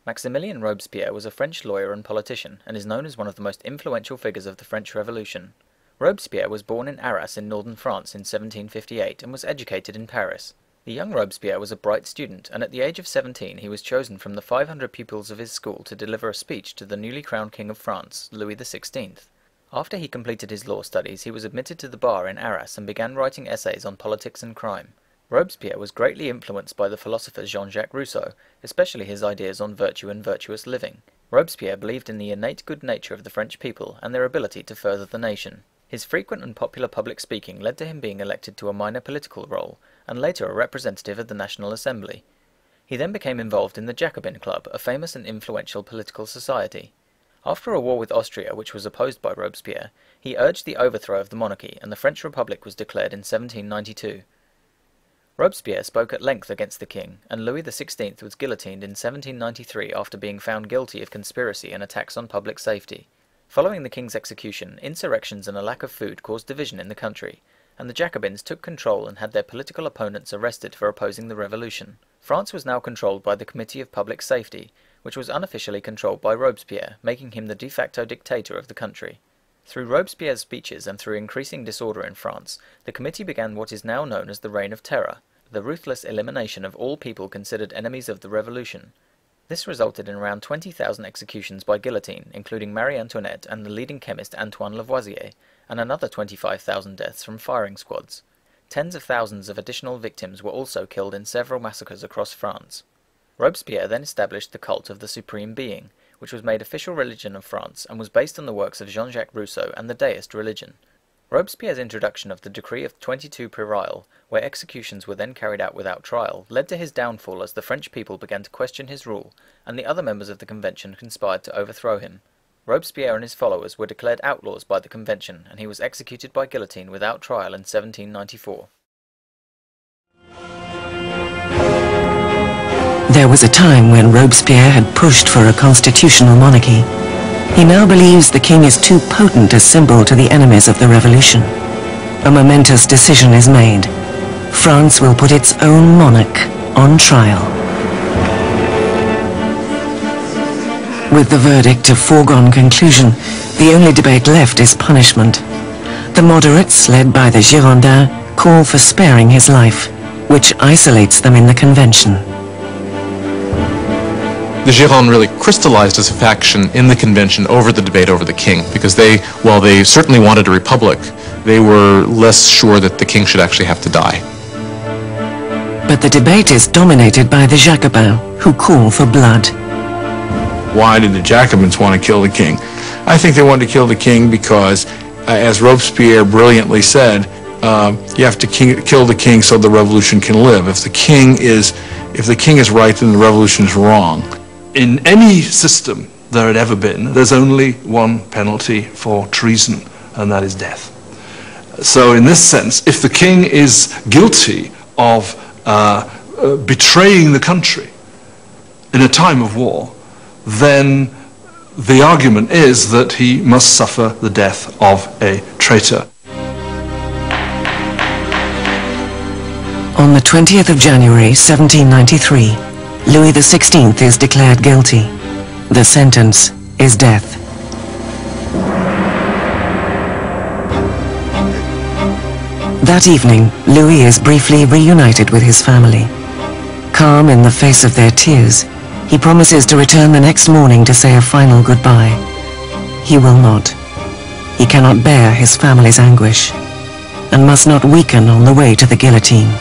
Maximilien Robespierre was a French lawyer and politician, and is known as one of the most influential figures of the French Revolution. Robespierre was born in Arras in northern France in 1758 and was educated in Paris. The young Robespierre was a bright student, and at the age of 17 he was chosen from the 500 pupils of his school to deliver a speech to the newly crowned King of France, Louis XVI. After he completed his law studies, he was admitted to the bar in Arras and began writing essays on politics and crime. Robespierre was greatly influenced by the philosopher Jean-Jacques Rousseau, especially his ideas on virtue and virtuous living. Robespierre believed in the innate good nature of the French people and their ability to further the nation. His frequent and popular public speaking led to him being elected to a minor political role, and later a representative of the National Assembly. He then became involved in the Jacobin Club, a famous and influential political society. After a war with Austria, which was opposed by Robespierre, he urged the overthrow of the monarchy, and the French Republic was declared in 1792. Robespierre spoke at length against the king, and Louis XVI was guillotined in 1793 after being found guilty of conspiracy and attacks on public safety. Following the king's execution, insurrections and a lack of food caused division in the country, and the Jacobins took control and had their political opponents arrested for opposing the revolution. France was now controlled by the Committee of Public Safety, which was unofficially controlled by Robespierre, making him the de facto dictator of the country. Through Robespierre's speeches and through increasing disorder in France, the committee began what is now known as the Reign of Terror, the ruthless elimination of all people considered enemies of the revolution. This resulted in around 20,000 executions by guillotine, including Marie Antoinette and the leading chemist Antoine Lavoisier, and another 25,000 deaths from firing squads. Tens of thousands of additional victims were also killed in several massacres across France. Robespierre then established the cult of the Supreme Being, which was made official religion of France and was based on the works of Jean-Jacques Rousseau and the Deist religion. Robespierre's introduction of the Decree of 22 Puerile, where executions were then carried out without trial, led to his downfall as the French people began to question his rule, and the other members of the convention conspired to overthrow him. Robespierre and his followers were declared outlaws by the convention, and he was executed by guillotine without trial in 1794. There was a time when Robespierre had pushed for a constitutional monarchy. He now believes the king is too potent a symbol to the enemies of the revolution. A momentous decision is made. France will put its own monarch on trial. With the verdict a foregone conclusion, the only debate left is punishment. The moderates, led by the Girondins, call for sparing his life, which isolates them in the convention. The Girondins really crystallized as a faction in the convention over the debate over the king, because while they certainly wanted a republic, they were less sure that the king should actually have to die. But the debate is dominated by the Jacobins, who call for blood. Why did the Jacobins want to kill the king? I think they wanted to kill the king because, as Robespierre brilliantly said, you have to kill the king so the revolution can live. If the king is right, then the revolution is wrong. In any system there had ever been, there's only one penalty for treason, and that is death. So in this sense, if the king is guilty of betraying the country in a time of war, then the argument is that he must suffer the death of a traitor. On the 20th of January, 1793, Louis XVI is declared guilty. The sentence is death. That evening, Louis is briefly reunited with his family. Calm in the face of their tears, he promises to return the next morning to say a final goodbye. He will not. He cannot bear his family's anguish, and must not weaken on the way to the guillotine.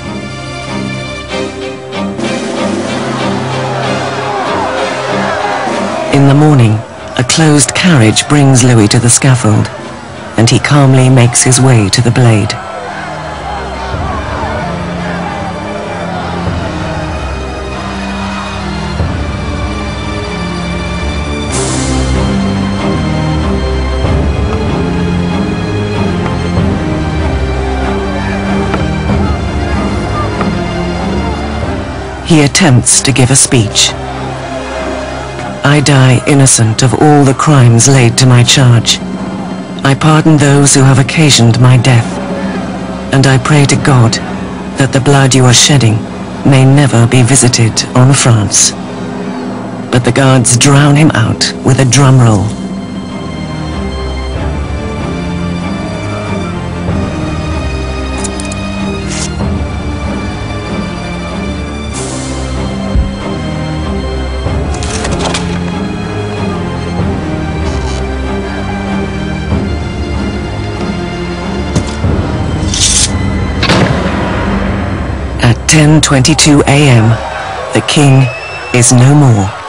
In the morning, a closed carriage brings Louis to the scaffold, and he calmly makes his way to the blade. He attempts to give a speech. I die innocent of all the crimes laid to my charge. I pardon those who have occasioned my death, and I pray to God that the blood you are shedding may never be visited on France. but the guards drown him out with a drum roll. At 10:22 a.m., the king is no more.